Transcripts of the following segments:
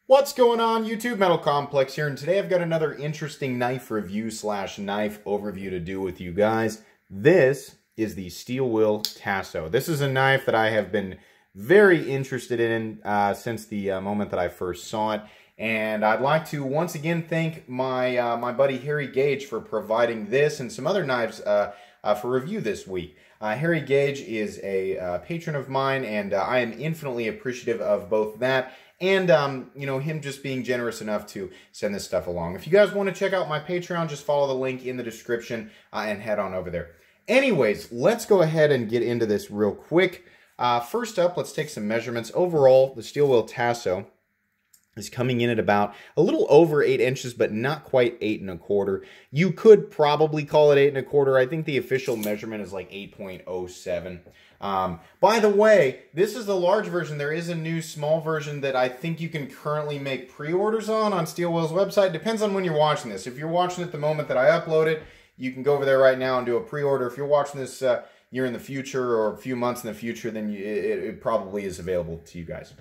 What's going on, YouTube? Metal Complex here, and today I've got another interesting knife review slash knife overview to do with you guys. This is the steel wheel Tasso. This is a knife that I have been very interested in since the moment that I first saw it, and I'd like to once again thank my my buddy Harry Gage for providing this and some other knives for review this week. Harry Gage is a patron of mine, and I am infinitely appreciative of both that and, you know, him just being generous enough to send this stuff along. If you guys want to check out my Patreon, just follow the link in the description and head on over there. Anyways, let's go ahead and get into this real quick. First up, let's take some measurements. Overall, the steel wheel Tasso is coming in at about a little over 8 inches, but not quite 8 1/4. You could probably call it 8 1/4. I think the official measurement is like 8.07. By the way, this is the large version. There is a new small version that I think you can currently make pre-orders on Steel Wheel's website. Depends on when you're watching this. If you're watching it the moment that I upload it, you can go over there right now and do a pre-order. If you're watching this year in the future or a few months in the future, then it probably is available to you guys.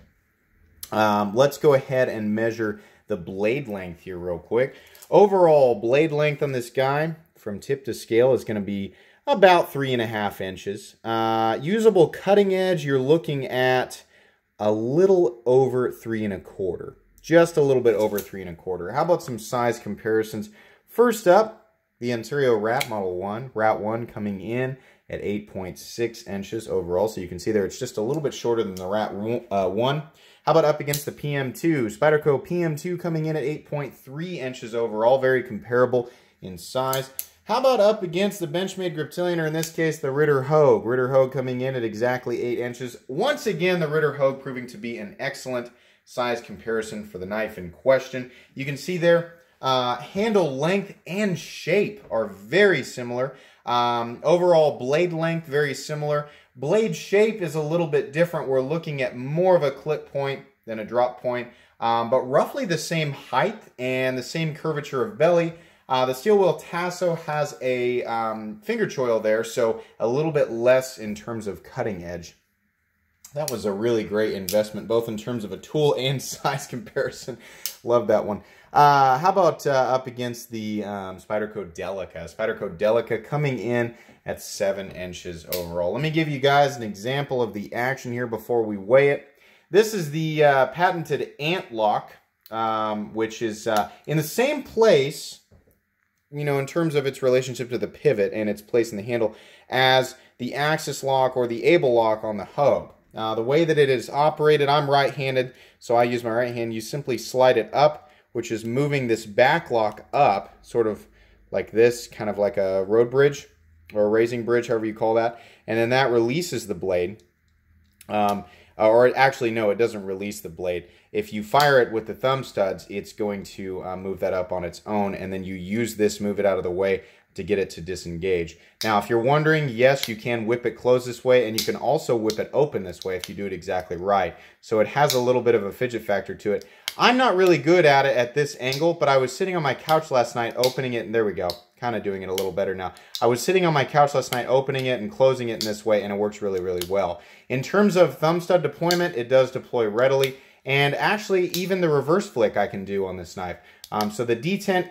Let's go ahead and measure the blade length here real quick. Overall blade length on this guy from tip to scale is going to be about 3.5 inches. Usable cutting edge, you're looking at a little over 3 1/4. Just a little bit over 3 1/4. How about some size comparisons? First up, the Ontario Rat Model 1. Rat 1 coming in at 8.6 inches overall. So you can see there it's just a little bit shorter than the Rat 1. How about up against the PM2? Spyderco PM2 coming in at 8.3 inches overall. Very comparable in size. How about up against the Benchmade Griptilian, or in this case, the Ritter Hogue? Ritter Hogue coming in at exactly 8 inches. Once again, the Ritter Hogue proving to be an excellent size comparison for the knife in question. You can see there, handle length and shape are very similar. Overall blade length, very similar. Blade shape is a little bit different. We're looking at more of a clip point than a drop point, but roughly the same height and the same curvature of belly. The steel wheel Tasso has a finger choil there, so a little bit less in terms of cutting edge. That was a really great investment, both in terms of a tool and size comparison. Love that one. How about up against the Spyderco Delica? Spyderco Delica coming in at 7 inches overall. Let me give you guys an example of the action here before we weigh it. This is the patented ant lock, which is in the same place, you know, in terms of its relationship to the pivot and its place in the handle, as the axis lock or the able lock on the Hogue. The way that it is operated, I'm right-handed, so I use my right hand. You simply slide it up, which is moving this back lock up, sort of like this, kind of like a road bridge or a raising bridge, however you call that. And then that releases the blade. Or actually, no, it doesn't release the blade. If you fire it with the thumb studs, it's going to move that up on its own, and then you use this, move it out of the way to get it to disengage. Now, if you're wondering, yes, you can whip it closed this way, and you can also whip it open this way if you do it exactly right. So it has a little bit of a fidget factor to it. I'm not really good at it at this angle, but I was sitting on my couch last night opening it, and there we go. Kind of doing it a little better now. I was sitting on my couch last night opening it and closing it in this way, and it works really, really well. In terms of thumb stud deployment, it does deploy readily, and actually even the reverse flick I can do on this knife. So the detent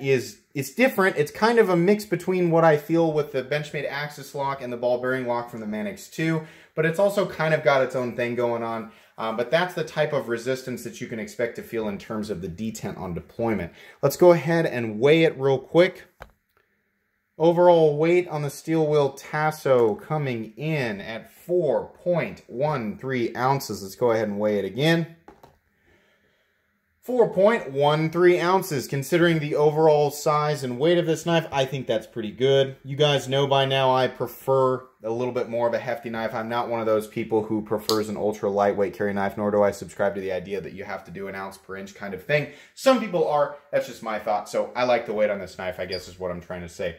it's different. It's kind of a mix between what I feel with the Benchmade axis lock and the ball bearing lock from the Manix 2, but it's also kind of got its own thing going on. But that's the type of resistance that you can expect to feel in terms of the detent on deployment. Let's go ahead and weigh it real quick. Overall weight on the steel wheel Tasso coming in at 4.13 ounces. Let's go ahead and weigh it again. 4.13 ounces. Considering the overall size and weight of this knife, I think that's pretty good. You guys know by now I prefer a little bit more of a hefty knife. I'm not one of those people who prefers an ultra lightweight carry knife, nor do I subscribe to the idea that you have to do an ounce per inch kind of thing. Some people are. That's just my thought. So I like the weight on this knife, I guess is what I'm trying to say.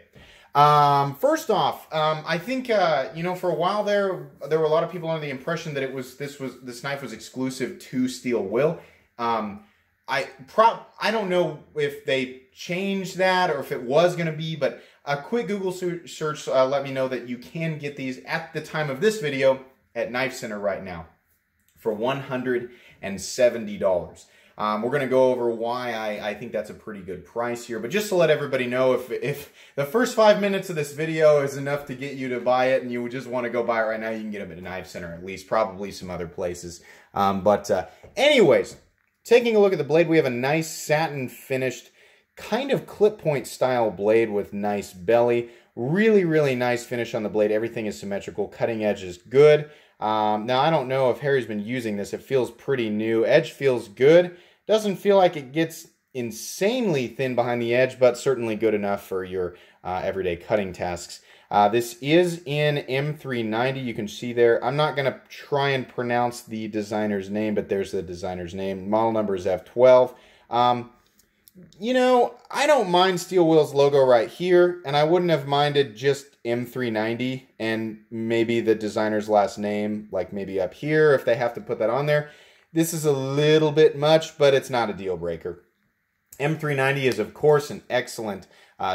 First off, I think, you know, for a while there were a lot of people under the impression that this knife was exclusive to steel wheel. I don't know if they changed that or if it was going to be, but a quick Google search let me know that you can get these at the time of this video at Knife Center right now for $170. We're going to go over why I think that's a pretty good price here. But just to let everybody know, if the first 5 minutes of this video is enough to get you to buy it and you just want to go buy it right now, you can get them at a Knife Center at least, probably some other places. Anyways, taking a look at the blade, we have a nice satin finished kind of clip point style blade with nice belly. Really, really nice finish on the blade. Everything is symmetrical. Cutting edge is good. Now, I don't know if Harry's been using this. It feels pretty new. Edge feels good. Doesn't feel like it gets insanely thin behind the edge, but certainly good enough for your everyday cutting tasks. This is in M390. You can see there. I'm not going to try and pronounce the designer's name, but there's the designer's name. Model number is F12. You know, I don't mind Steel Wheel's logo right here, and I wouldn't have minded just M390 and maybe the designer's last name, like maybe up here if they have to put that on there. This is a little bit much, but it's not a deal breaker. M390 is, of course, an excellent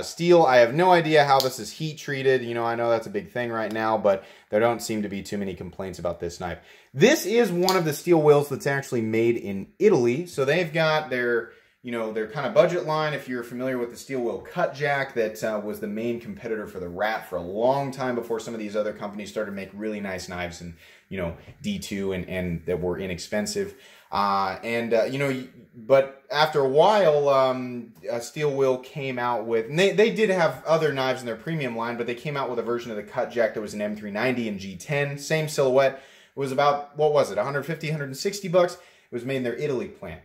steel. I have no idea how this is heat treated. You know, I know that's a big thing right now, but there don't seem to be too many complaints about this knife. This is one of the steel wheels that's actually made in Italy. So they've got their, you know, their kind of budget line. If you're familiar with the steel wheel cut jack, that was the main competitor for the Rat for a long time before some of these other companies started to make really nice knives and, you know, D2 and that were inexpensive. You know, but after a while, Steel Wheel came out with, and they did have other knives in their premium line, but they came out with a version of the cut jack that was an M390 and G10, same silhouette. It was about, what was it, 150, 160 bucks. It was made in their Italy plant.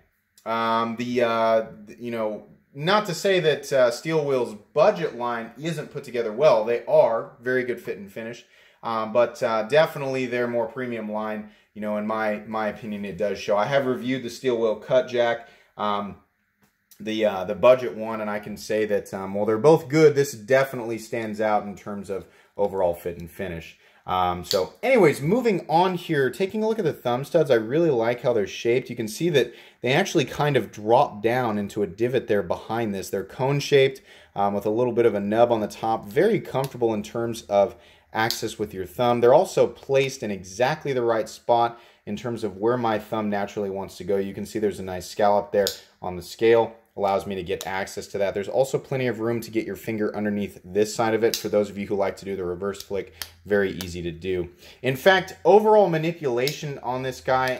You know, not to say that Steel Wheel's budget line isn't put together well. They are very good fit and finish, but definitely their more premium line, you know, in my opinion, it does show. I have reviewed the Steel Wheel cut jack, the budget one, and I can say that while they're both good, this definitely stands out in terms of overall fit and finish. So anyways, moving on here, taking a look at the thumb studs, I really like how they're shaped. You can see that they actually kind of drop down into a divot there behind this. They're cone shaped with a little bit of a nub on the top. Very comfortable in terms of access with your thumb. They're also placed in exactly the right spot in terms of where my thumb naturally wants to go. You can see there's a nice scallop there on the scale. Allows me to get access to that. There's also plenty of room to get your finger underneath this side of it. For those of you who like to do the reverse flick, very easy to do. In fact, overall manipulation on this guy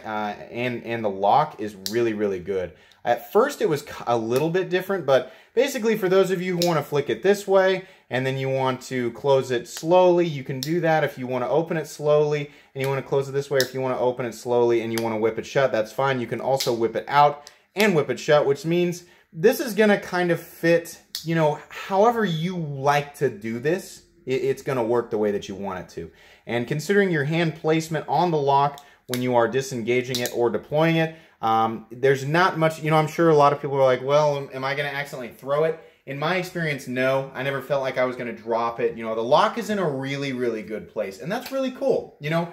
and the lock is really, really good. At first, it was a little bit different, but basically for those of you who want to flick it this way and then you want to close it slowly, you can do that. If you want to open it slowly and you want to close it this way, or if you want to open it slowly and you want to whip it shut, that's fine. You can also whip it out and whip it shut, which means this is going to kind of fit, you know, however you like to do this, it's going to work the way that you want it to. And considering your hand placement on the lock when you are disengaging it or deploying it, there's not much, you know, I'm sure a lot of people are like, well, am I going to accidentally throw it? In my experience, no. I never felt like I was going to drop it. You know, the lock is in a really, really good place, and that's really cool. You know,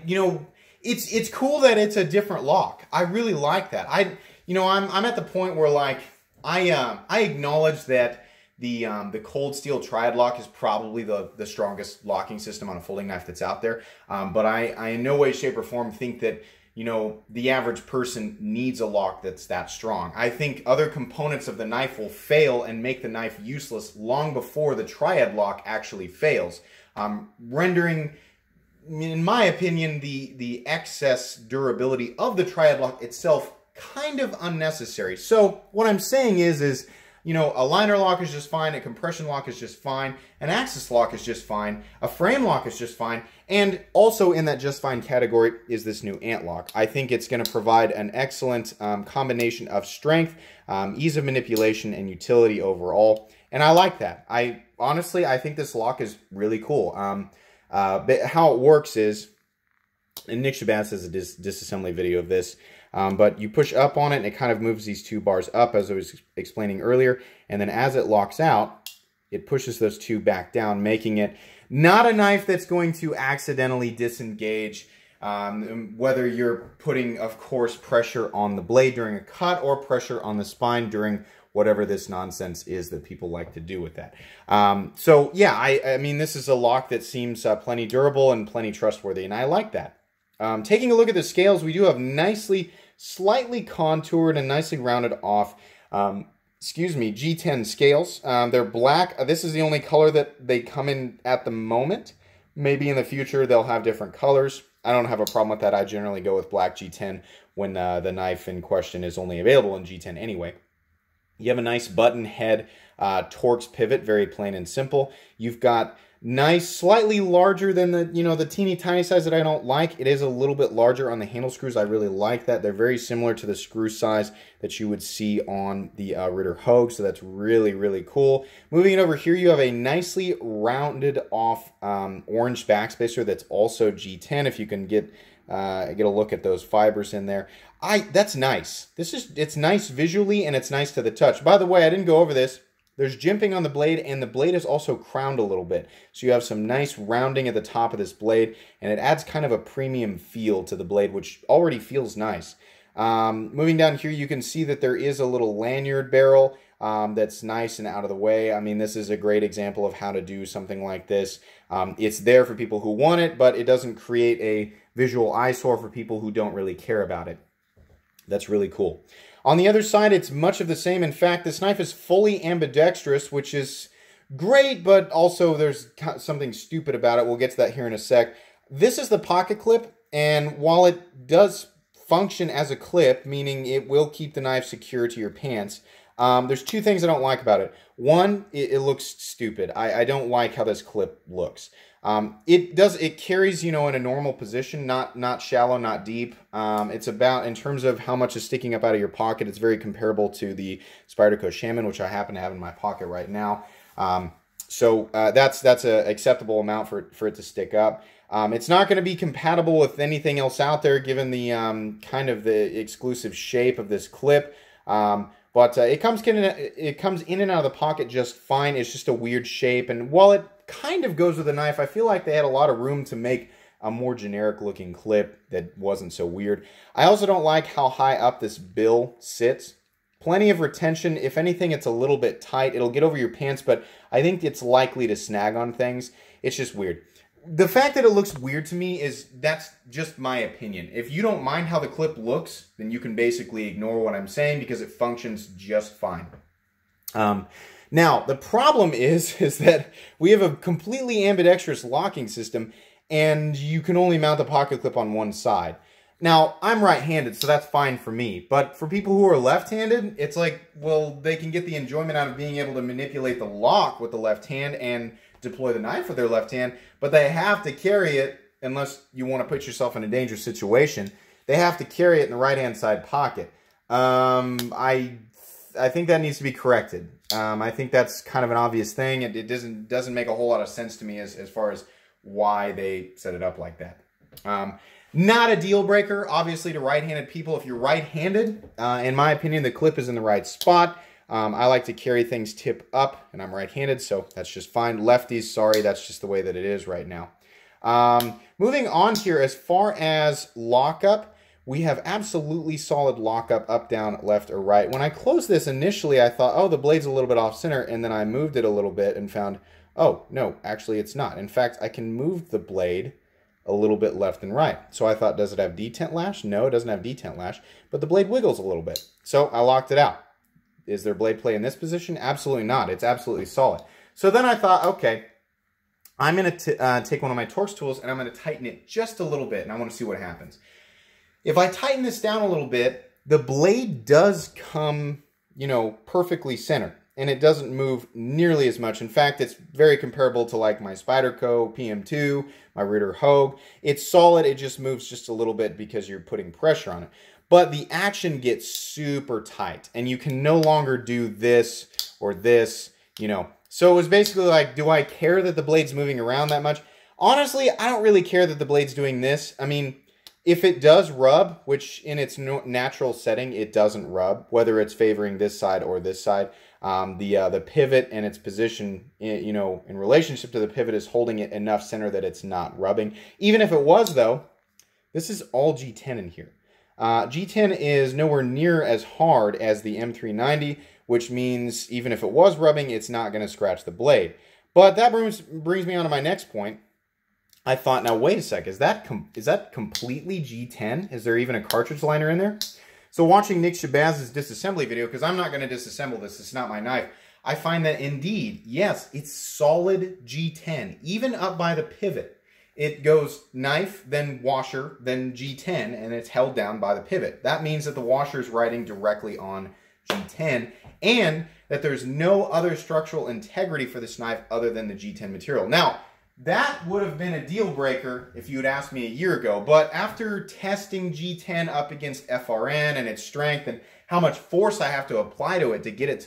you know, it's cool that it's a different lock. I really like that. You know, I'm at the point where, like, I acknowledge that the cold steel triad lock is probably the strongest locking system on a folding knife that's out there. But I in no way, shape, or form think that, you know, the average person needs a lock that's that strong. I think other components of the knife will fail and make the knife useless long before the triad lock actually fails, rendering, in my opinion, the excess durability of the triad lock itself kind of unnecessary. So what I'm saying is, you know, a liner lock is just fine, a compression lock is just fine, an axis lock is just fine, a frame lock is just fine, and also in that just fine category is this new ant lock. I think it's going to provide an excellent combination of strength, ease of manipulation, and utility overall, and I like that. Honestly, I think this lock is really cool. But how it works is, and Nick Shabazz has a disassembly video of this, but you push up on it and it kind of moves these two bars up, as I was explaining earlier, and then as it locks out, it pushes those two back down, making it not a knife that's going to accidentally disengage, whether you're putting, of course, pressure on the blade during a cut or pressure on the spine during whatever this nonsense is that people like to do with that. So yeah, I mean, this is a lock that seems plenty durable and plenty trustworthy, and I like that. Taking a look at the scales, we do have nicely slightly contoured and nicely rounded off, G10 scales. They're black. This is the only color that they come in at the moment. Maybe in the future they'll have different colors. I don't have a problem with that. I generally go with black G10 when the knife in question is only available in G10 anyway. You have a nice button head Torx pivot, very plain and simple. You've got nice, slightly larger than the teeny tiny size that I don't like. It is a little bit larger on the handle screws. I really like that. They're very similar to the screw size that you would see on the Ritter Hogue, so that's really, really cool. Moving it over here, you have a nicely rounded off orange backspacer that's also G10, if you can get a look at those fibers in there. That's nice. It's nice visually, and it's nice to the touch. By the way, I didn't go over this. There's jimping on the blade, and the blade is also crowned a little bit. So you have some nice rounding at the top of this blade, and it adds kind of a premium feel to the blade, which already feels nice. Moving down here, you can see that there is a little lanyard barrel that's nice and out of the way. I mean, this is a great example of how to do something like this. It's there for people who want it, but it doesn't create a visual eyesore for people who don't really care about it. That's really cool. On the other side, it's much of the same. In fact, this knife is fully ambidextrous, which is great, but also there's something stupid about it. We'll get to that here in a sec. This is the pocket clip, and while it does function as a clip, meaning it will keep the knife secure to your pants, there's two things I don't like about it. One, it looks stupid. I don't like how this clip looks. It carries, in a normal position, not shallow, not deep. It's about, in terms of how much is sticking up out of your pocket, it's very comparable to the Spyderco Shaman, which I happen to have in my pocket right now. So that's an acceptable amount for it to stick up. It's not going to be compatible with anything else out there, given the kind of the exclusive shape of this clip. But it comes in and out of the pocket just fine. It's just a weird shape, and while it kind of goes with the knife, I feel like they had a lot of room to make a more generic looking clip that wasn't so weird. I also don't like how high up this bill sits. Plenty of retention. If anything, it's a little bit tight. It'll get over your pants, but I think it's likely to snag on things. It's just weird. The fact that it looks weird to me that's just my opinion. If you don't mind how the clip looks, then you can basically ignore what I'm saying because it functions just fine. Now, the problem is that we have a completely ambidextrous locking system, and you can only mount the pocket clip on one side. Now, I'm right-handed, so that's fine for me. But for people who are left-handed, it's like, well, they can get the enjoyment out of being able to manipulate the lock with the left hand and deploy the knife with their left hand, but they have to carry it, unless you want to put yourself in a dangerous situation, they have to carry it in the right-hand side pocket. I think that needs to be corrected. I think that's kind of an obvious thing. It doesn't make a whole lot of sense to me as far as why they set it up like that. Not a deal breaker, obviously, to right-handed people. If you're right-handed, in my opinion, the clip is in the right spot. I like to carry things tip up, and I'm right-handed, so that's just fine. Lefties, sorry, that's just the way that it is right now. Moving on here, as far as lockup, we have absolutely solid lockup, up, down, left, or right. When I closed this initially, I thought, oh, the blade's a little bit off-center, and then I moved it a little bit and found, oh, no, actually it's not. In fact, I can move the blade a little bit left and right. So I thought, does it have detent lash? No, it doesn't have detent lash, but the blade wiggles a little bit. So I locked it out. Is there blade play in this position? Absolutely not. It's absolutely solid. So then I thought, okay, I'm going to take one of my Torx tools and I'm going to tighten it just a little bit, and I want to see what happens. If I tighten this down a little bit, the blade does come, perfectly centered, and it doesn't move nearly as much. In fact, it's very comparable to like my Spyderco PM2, my Ritter Hogue. It's solid. It just moves just a little bit because you're putting pressure on it. But the action gets super tight, and you can no longer do this or this, So it was basically like, do I care that the blade's moving around that much? Honestly, I don't really care that the blade's doing this. I mean, if it does rub, which in its natural setting, it doesn't rub, whether it's favoring this side or this side, the pivot and its position, in relationship to the pivot is holding it enough center that it's not rubbing. Even if it was, though, this is all G10 in here. G10 is nowhere near as hard as the M390, which means even if it was rubbing, it's not going to scratch the blade. But that brings me on to my next point. I thought, now wait a sec, is that completely G10? Is there even a cartridge liner in there? So watching Nick Shabazz's disassembly video, because I'm not going to disassemble this, it's not my knife, I find that indeed, yes, it's solid G10, even up by the pivot. It goes knife, then washer, then G10, and it's held down by the pivot. That means that the washer is riding directly on G10, and that there's no other structural integrity for this knife other than the G10 material. Now, that would have been a deal breaker if you had asked me a year ago, but after testing G10 up against FRN and its strength and how much force I have to apply to it to get it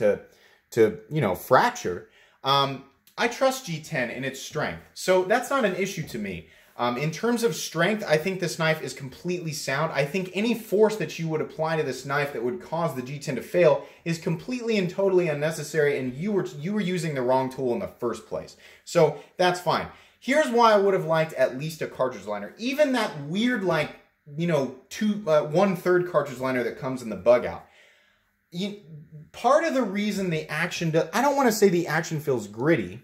to you know, fracture, I trust G10 in its strength. So that's not an issue to me. In terms of strength, I think this knife is completely sound. I think any force that you would apply to this knife that would cause the G10 to fail is completely and totally unnecessary, and you were using the wrong tool in the first place. So that's fine. Here's why I would have liked at least a cartridge liner. Even that weird, like, you know, 1/3 cartridge liner that comes in the bug out. Part of the reason the action does, I don't want to say the action feels gritty,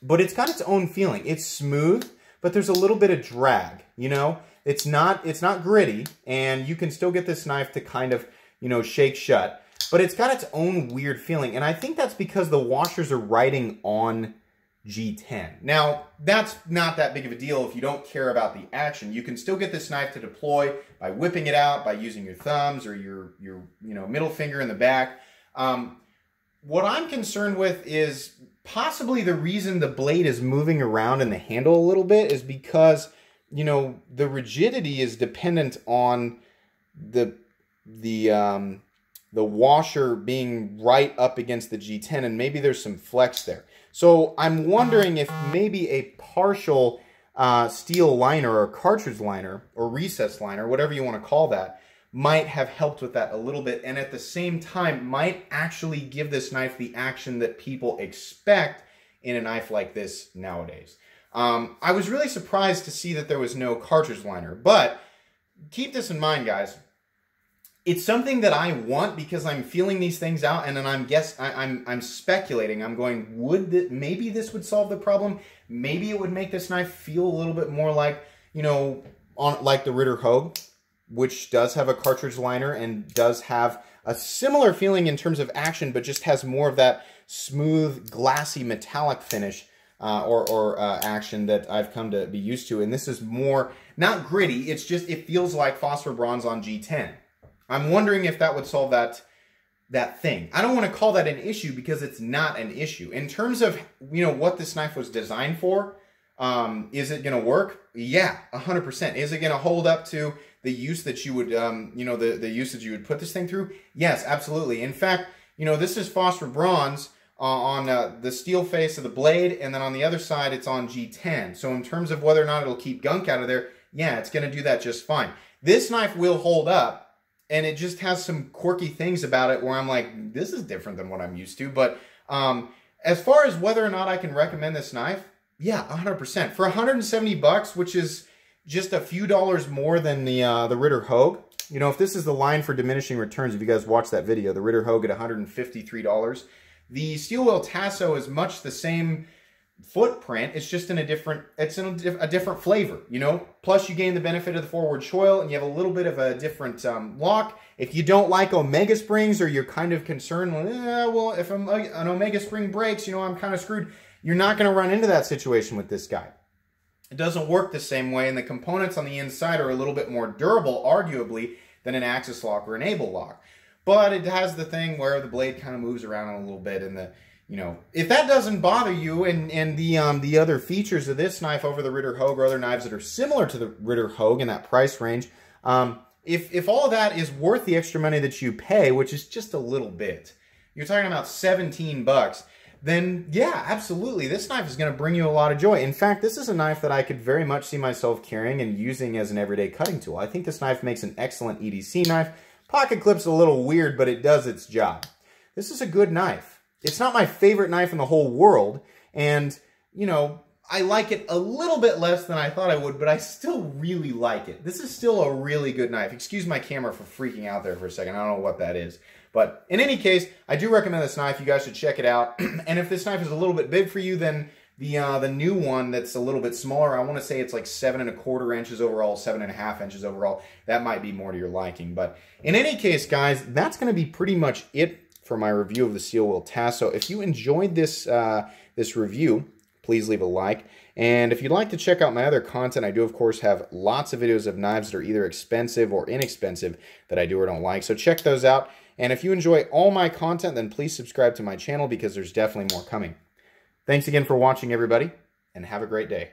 but it's got its own feeling. It's smooth, but there's a little bit of drag, you know? It's not gritty, and you can still get this knife to kind of, you know, shake shut, but it's got its own weird feeling, and I think that's because the washers are riding on G10. Now, that's not that big of a deal if you don't care about the action. You can still get this knife to deploy by whipping it out, by using your thumbs or your you know, middle finger in the back. What I'm concerned with is possibly the reason the blade is moving around in the handle a little bit is because, you know, the rigidity is dependent on the washer being right up against the G10, and maybe there's some flex there. So I'm wondering if maybe a partial steel liner or cartridge liner or recess liner, whatever you want to call that, might have helped with that a little bit, and at the same time might actually give this knife the action that people expect in a knife like this nowadays. I was really surprised to see that there was no cartridge liner, but keep this in mind, guys. It's something that I want because I'm feeling these things out, and then I'm speculating. I'm going, maybe this would solve the problem? Maybe it would make this knife feel a little bit more like, you know, like the Ritter Hogue, which does have a cartridge liner and does have a similar feeling in terms of action, but just has more of that smooth, glassy, metallic finish or action that I've come to be used to. And this is more, not gritty, it's just, it feels like phosphor bronze on G10. I'm wondering if that would solve that thing. I don't want to call that an issue because it's not an issue. In terms of, you know, what this knife was designed for, is it going to work? Yeah, 100%. Is it going to hold up to the use that you would, you know, the usage you would put this thing through? Yes, absolutely. In fact, you know, this is phosphor bronze on the steel face of the blade, and then on the other side, it's on G10. So in terms of whether or not it'll keep gunk out of there, yeah, it's going to do that just fine. This knife will hold up, and it just has some quirky things about it where I'm like, this is different than what I'm used to. But as far as whether or not I can recommend this knife, yeah, 100%. For 170 bucks, which is just a few dollars more than the Ritter Hogue. You know, if this is the line for diminishing returns, if you guys watched that video, the Ritter Hogue at $153. The steel wheel Tasso is much the same footprint. It's just in a different, a different flavor, you know? Plus you gain the benefit of the forward choil, and you have a little bit of a different lock. If you don't like Omega springs, or you're kind of concerned, well, if an Omega spring breaks, you know, I'm kind of screwed. You're not going to run into that situation with this guy. It doesn't work the same way, and the components on the inside are a little bit more durable, arguably, than an axis lock or an able lock. But it has the thing where the blade kind of moves around a little bit, and the, you know, if that doesn't bother you, and the other features of this knife over the Ritter Hogue or other knives that are similar to the Ritter Hogue in that price range, if all of that is worth the extra money that you pay, which is just a little bit, you're talking about 17 bucks, then yeah, absolutely, this knife is going to bring you a lot of joy. In fact, this is a knife that I could very much see myself carrying and using as an everyday cutting tool. I think this knife makes an excellent EDC knife. Pocket clip's a little weird, but it does its job. This is a good knife. It's not my favorite knife in the whole world, and, you know, I like it a little bit less than I thought I would, but I still really like it. This is still a really good knife. Excuse my camera for freaking out there for a second. I don't know what that is. But in any case, I do recommend this knife. You guys should check it out. And if this knife is a little bit big for you, then The new one that's a little bit smaller, I want to say it's like 7¼ inches overall, 7½ inches overall. That might be more to your liking. But in any case, guys, that's going to be pretty much it for my review of the steel wheel Tasso. If you enjoyed this this review, please leave a like. And if you'd like to check out my other content, I do, of course, have lots of videos of knives that are either expensive or inexpensive that I do or don't like. So check those out. And if you enjoy all my content, then please subscribe to my channel because there's definitely more coming. Thanks again for watching, everybody, and have a great day.